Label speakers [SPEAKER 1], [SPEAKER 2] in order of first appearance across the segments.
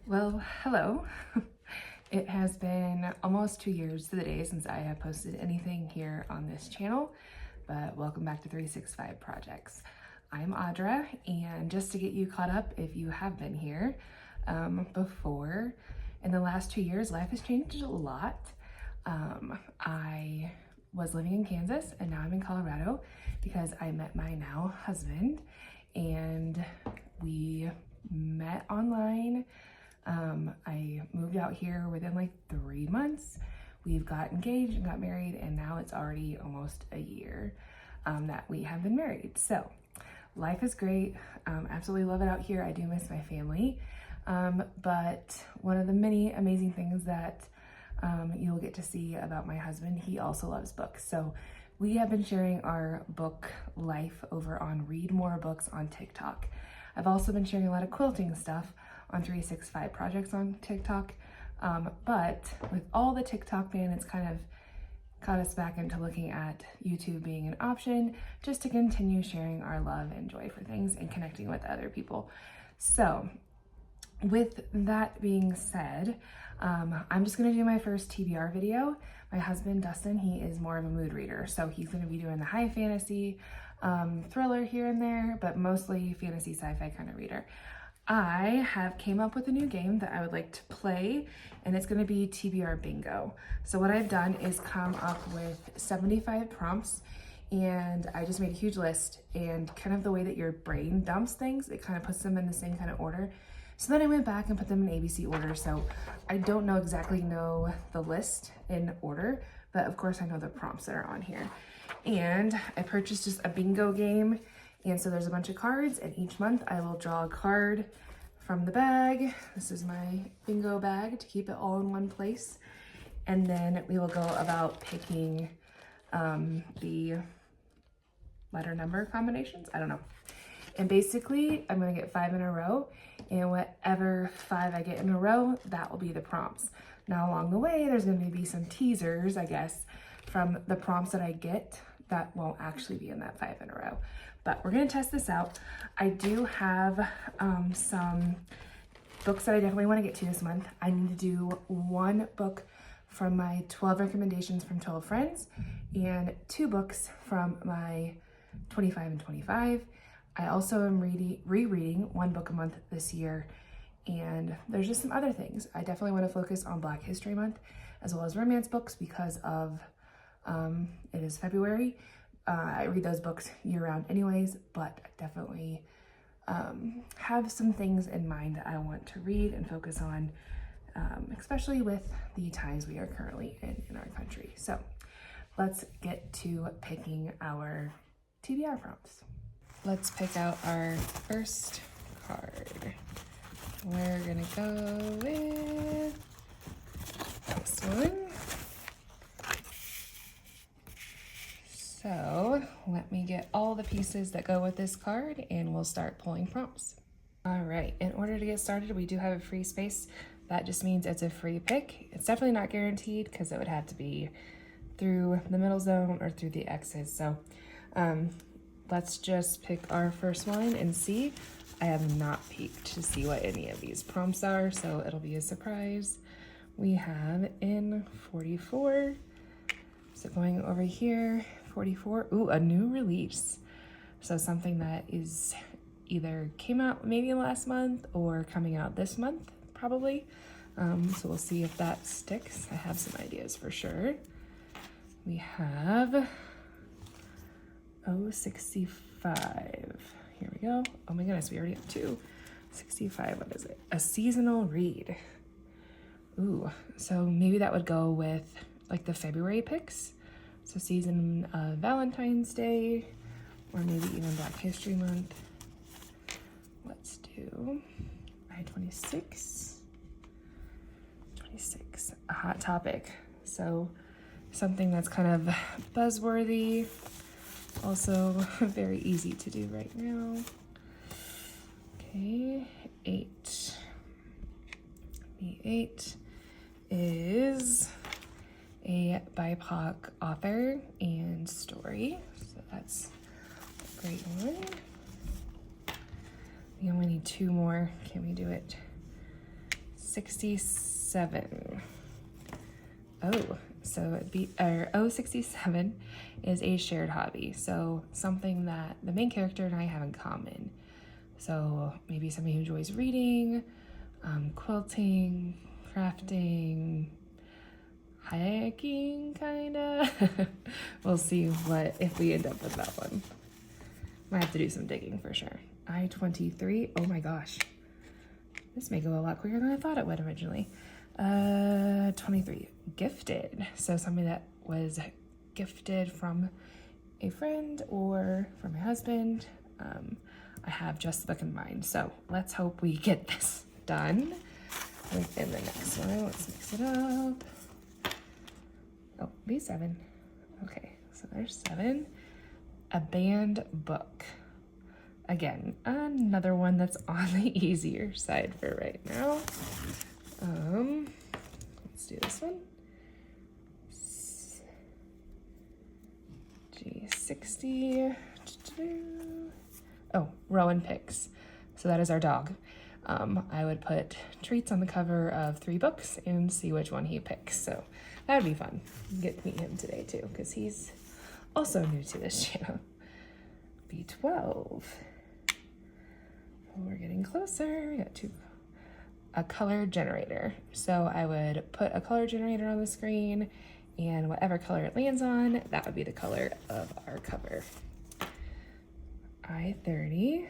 [SPEAKER 1] Well, hello. It has been almost 2 years to the day since I have posted anything here on this channel, but welcome back to 365 Projects. I'm Audra, and just to get you caught up if you have been here before, in the last 2 years, life has changed a lot. I was living in Kansas and now I'm in Colorado because I met my now husband, and we met online. I moved out here within like 3 months. We've got engaged and got married, and now it's already almost a year that we have been married. So life is great. Absolutely love it out here. I do miss my family. But one of the many amazing things that you'll get to see about my husband, he also loves books. So we have been sharing our book life over on Read More Books on TikTok. I've also been sharing a lot of quilting stuff on 365 Projects on TikTok. But with all the TikTok ban, it's kind of caught us back into looking at YouTube being an option just to continue sharing our love and joy for things and connecting with other people. So with that being said, I'm just gonna do my first TBR video. My husband, Dustin, he is more of a mood reader. So he's gonna be doing the high fantasy, thriller here and there, but mostly fantasy sci-fi kind of reader. I have came up with a new game that I would like to play, and it's gonna be TBR Bingo. So what I've done is come up with 75 prompts, and I just made a huge list, and kind of the way that your brain dumps things, it kind of puts them in the same kind of order. So then I went back and put them in ABC order. So I don't exactly know the list in order, but of course I know the prompts that are on here. And I purchased just a bingo game. And so there's a bunch of cards, and each month I will draw a card from the bag. This is my bingo bag to keep it all in one place. And then we will go about picking the letter number combinations. I don't know. And basically I'm gonna get 5 in a row, and whatever 5 I get in a row, that will be the prompts. Now along the way, there's gonna be some teasers, I guess, from the prompts that I get that won't actually be in that 5 in a row. But we're gonna test this out. I do have some books that I definitely wanna get to this month. I need to do 1 book from my 12 recommendations from 12 friends, and 2 books from my 25 and 25. I also am rereading 1 book a month this year, and there's just some other things. I definitely want to focus on Black History Month as well as romance books because of it is February. I read those books year round anyways, but I definitely have some things in mind that I want to read and focus on, especially with the times we are currently in our country. So let's get to picking our TBR prompts. Let's pick out our first card. We're gonna go with this one. So let me get all the pieces that go with this card, and we'll start pulling prompts. All right, in order to get started, we do have a free space. That just means it's a free pick. It's definitely not guaranteed because it would have to be through the middle zone or through the X's. So let's just pick our first one and see. I have not peeked to see what any of these prompts are, so it'll be a surprise. We have in 44. So going over here, 44. Ooh, a new release. So something that is either came out maybe last month or coming out this month, probably. So we'll see if that sticks. I have some ideas for sure. We have 65. Here we go. Oh my goodness, we already have 2. 65, what is it? A seasonal read. Ooh, so maybe that would go with like the February picks. So season of Valentine's Day, or maybe even Black History Month. Let's do I-26. 26, a hot topic. So something that's kind of buzzworthy. Also very easy to do right now. Okay, 8. The 8 is a BIPOC author and story. So that's a great one. We only need 2 more. Can we do it 067. Oh, so O 67 is a shared hobby. So something that the main character and I have in common. So maybe somebody who enjoys reading, quilting, crafting, hiking, kinda. We'll see if we end up with that one. Might have to do some digging for sure. I-23, oh my gosh. This may go a lot quicker than I thought it would originally. 23, gifted. So somebody that was gifted from a friend or from my husband. I have just the book in mind. So let's hope we get this done. In the next one, let's mix it up. Oh, B7. Okay, so there's 7. A banned book. Again, another one that's on the easier side for right now. Let's do this one. G60. Oh, Rowan picks. So that is our dog. I would put treats on the cover of 3 books and see which one he picks. So that would be fun. Get to meet him today too, because he's also new to this channel. B12. We're getting closer. We got a color generator. So I would put a color generator on the screen, and whatever color it lands on, that would be the color of our cover. I-30.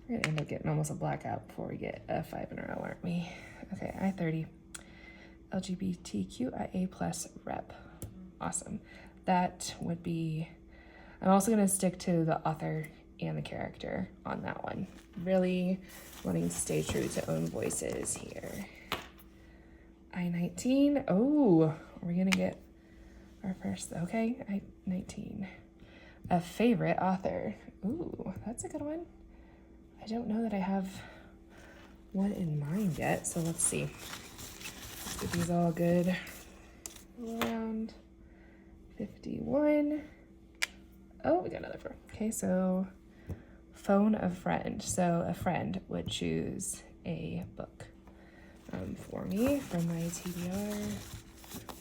[SPEAKER 1] We're gonna end up getting almost a blackout before we get a 5 in a row, aren't we? Okay, I-30. LGBTQIA+ rep. Awesome. That would be, I'm also gonna stick to the author and the character on that one. Really wanting to stay true to own voices here. I-19, oh, we're gonna get our first, okay, I-19. A favorite author. Ooh, that's a good one. I don't know that I have one in mind yet, so let's see. Let's get these all good. Around 51. Oh, we got another 4. Okay, so phone a friend. So a friend would choose a book for me from my TBR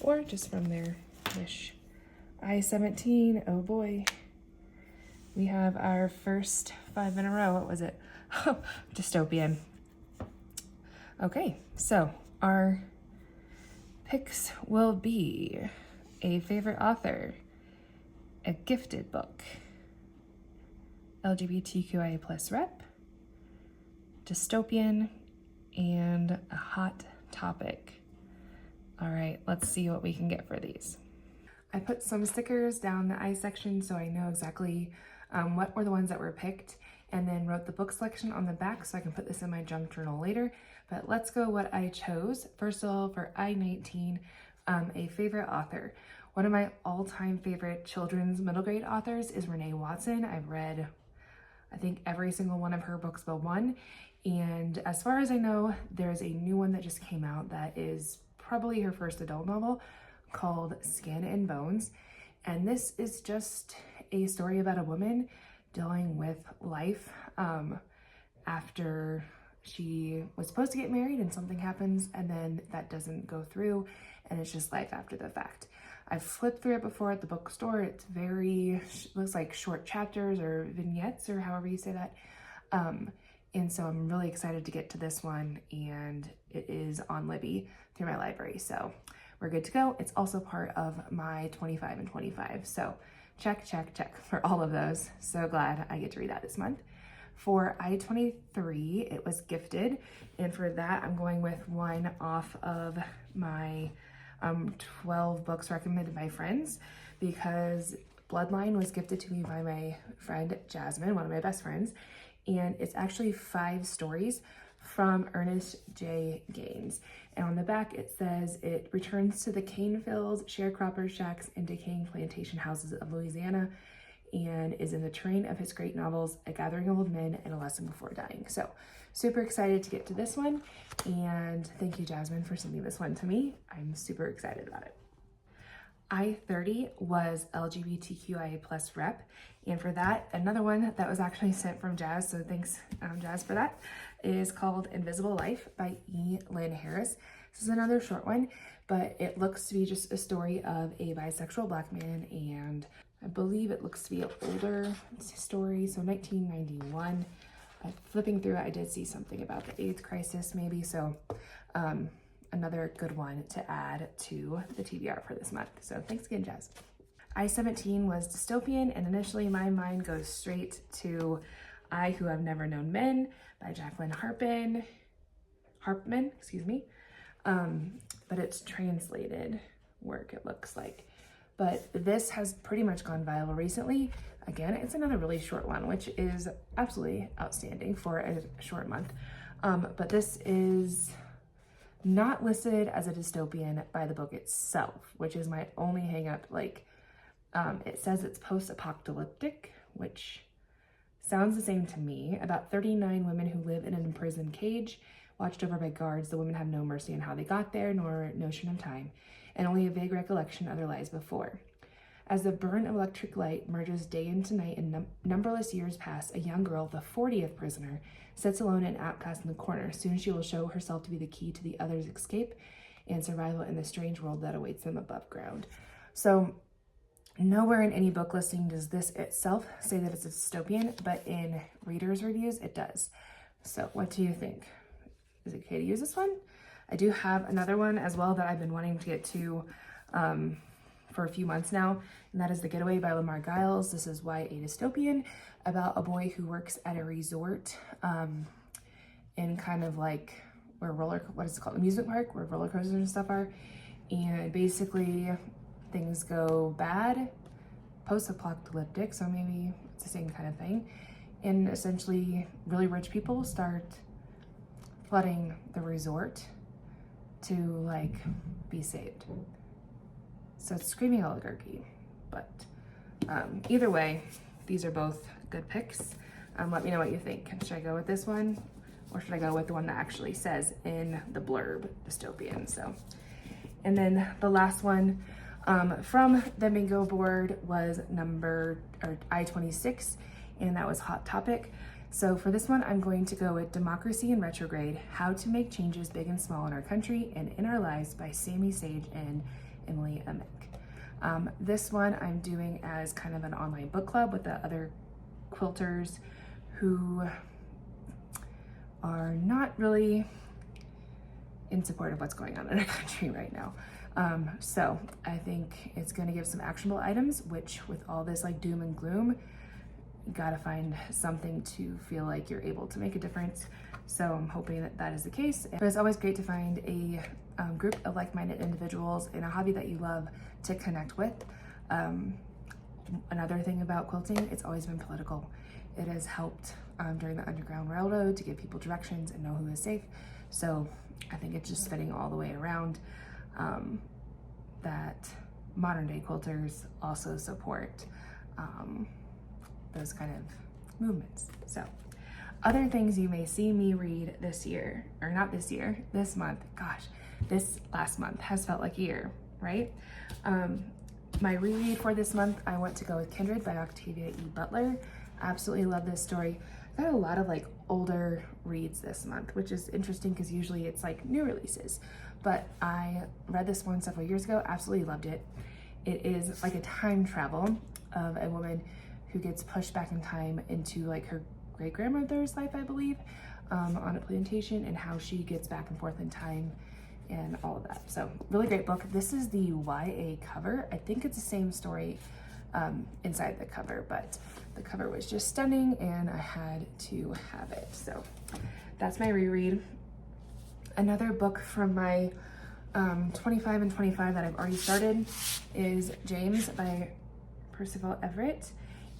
[SPEAKER 1] or just from their wish. I-17, oh boy. We have our first 5 in a row. What was it? Oh, dystopian. Okay, so our picks will be a favorite author, a gifted book, LGBTQIA+ rep, dystopian, and a hot topic. All right, let's see what we can get for these. I put some stickers down the I section so I know exactly what were the ones that were picked, and then wrote the book selection on the back so I can put this in my junk journal later. But let's go what I chose. First of all, for I-19, a favorite author. One of my all-time favorite children's middle grade authors is Renee Watson. I've read, I think, every single one of her books but one. And as far as I know, there's a new one that just came out that is probably her first adult novel called Skin and Bones. And this is just a story about a woman dealing with life after she was supposed to get married and something happens and then that doesn't go through, and it's just life after the fact. I've flipped through it before at the bookstore. It's looks like short chapters or vignettes or however you say that. And so I'm really excited to get to this one, and it is on Libby through my library. So we're good to go. It's also part of my 25 and 25. So check, check, check for all of those. So glad I get to read that this month. For I-23, it was gifted. And for that, I'm going with one off of my 12 books recommended by friends, because Bloodline was gifted to me by my friend Jasmine, one of my best friends. And it's actually 5 stories from Ernest J. Gaines. And on the back it says it returns to the cane fields, sharecropper shacks, and decaying plantation houses of Louisiana, and is in the train of his great novels, A Gathering of Old Men and A Lesson Before Dying. So super excited to get to this one, and thank you, Jasmine, for sending this one to me. I'm super excited about it. I-30 was LGBTQIA+ rep, and for that, another one that was actually sent from Jazz, so thanks Jazz for that, is called Invisible Life by E. Lynn Harris. This is another short one, but it looks to be just a story of a bisexual Black man, and I believe it looks to be an older story, so 1991. Flipping through it, I did see something about the AIDS crisis maybe, so another good one to add to the TBR for this month. So thanks again, Jazz. I-17 was dystopian, and initially my mind goes straight to I Who Have Never Known Men by Jacqueline Harpman, excuse me. But it's translated work, it looks like. But this has pretty much gone viral recently. Again, it's another really short one, which is absolutely outstanding for a short month. But this is not listed as a dystopian by the book itself, which is my only hang up. Like, it says it's post-apocalyptic, which sounds the same to me. About 39 women who live in an imprisoned cage, watched over by guards. The women have no mercy on how they got there, nor notion of time, and only a vague recollection of their lives before. As the burnt electric light merges day into night and numberless years pass, a young girl, the 40th prisoner, sits alone and outcast in the corner. Soon she will show herself to be the key to the others' escape and survival in the strange world that awaits them above ground. So nowhere in any book listing does this itself say that it's a dystopian, but in readers' reviews, it does. So what do you think? Is it okay to use this one? I do have another one as well that I've been wanting to get to for a few months now, and that is The Getaway by Lamar Giles. This is YA dystopian about a boy who works at a resort in kind of like where what is it called? Amusement park, where roller coasters and stuff are. And basically things go bad, post-apocalyptic, so maybe it's the same kind of thing. And essentially really rich people start flooding the resort to like be saved. So it's screaming oligarchy, but either way, these are both good picks. Let me know what you think. Should I go with this one, or should I go with the one that actually says in the blurb dystopian? So, and then the last one from the bingo board was I-26, and that was Hot Topic. So for this one, I'm going to go with Democracy in Retrograde, How to Make Changes Big and Small in Our Country and in Our Lives by Sammy Sage and Emily Emick. This one I'm doing as kind of an online book club with the other quilters who are not really in support of what's going on in our country right now. So I think it's going to give some actionable items, which with all this like doom and gloom, you gotta find something to feel like you're able to make a difference. So I'm hoping that that is the case. But it's always great to find a group of like-minded individuals in a hobby that you love to connect with. Another thing about quilting, it's always been political. It has helped during the Underground Railroad to give people directions and know who is safe. So I think it's just fitting all the way around that modern day quilters also support those kind of movements. So other things you may see me read this year, or not this year, this month, gosh, this last month has felt like a year, right? My reread for this month, I went to go with Kindred by Octavia E. Butler. Absolutely love this story. I've got a lot of like older reads this month, which is interesting because usually it's like new releases, but I read this one several years ago, absolutely loved it. It is like a time travel of a woman who gets pushed back in time into like her great-grandmother's life, I believe, on a plantation, and how she gets back and forth in time and all of that. So really great book. This is the YA cover. I think it's the same story inside the cover, but the cover was just stunning and I had to have it. So that's my reread. Another book from my 25 and 25 that I've already started is James by Percival Everett.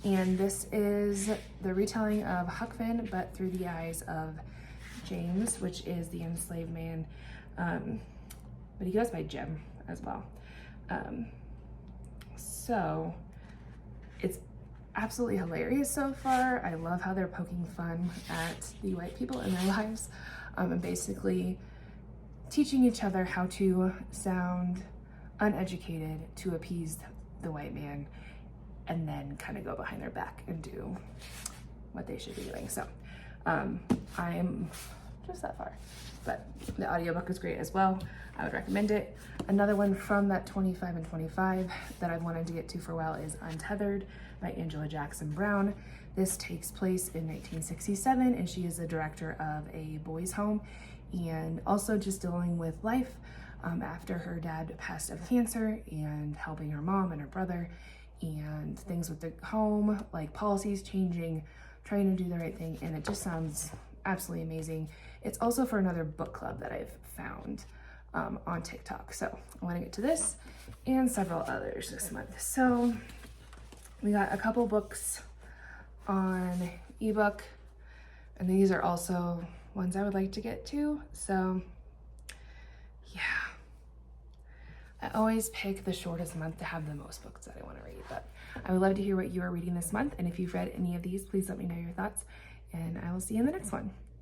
[SPEAKER 1] And this is the retelling of Huck Finn, but through the eyes of James, which is the enslaved man. But he goes by Jim as well. So it's absolutely hilarious so far. I love how they're poking fun at the white people in their lives, and basically teaching each other how to sound uneducated to appease the white man, and then kind of go behind their back and do what they should be doing. So I'm just that far, but the audiobook is great as well. I would recommend it. Another one from that 25 and 25 that I've wanted to get to for a while is Untethered by Angela Jackson Brown. This takes place in 1967, and she is the director of a boys' home and also just dealing with life after her dad passed of cancer, and helping her mom and her brother, and things with the home, like policies changing, trying to do the right thing, and it just sounds absolutely amazing. It's also for another book club that I've found on TikTok. So I want to get to this and several others this month. So we got a couple books on ebook, and these are also ones I would like to get to. So yeah, I always pick the shortest month to have the most books that I want to read, but I would love to hear what you are reading this month. And if you've read any of these, please let me know your thoughts, and I will see you in the next one.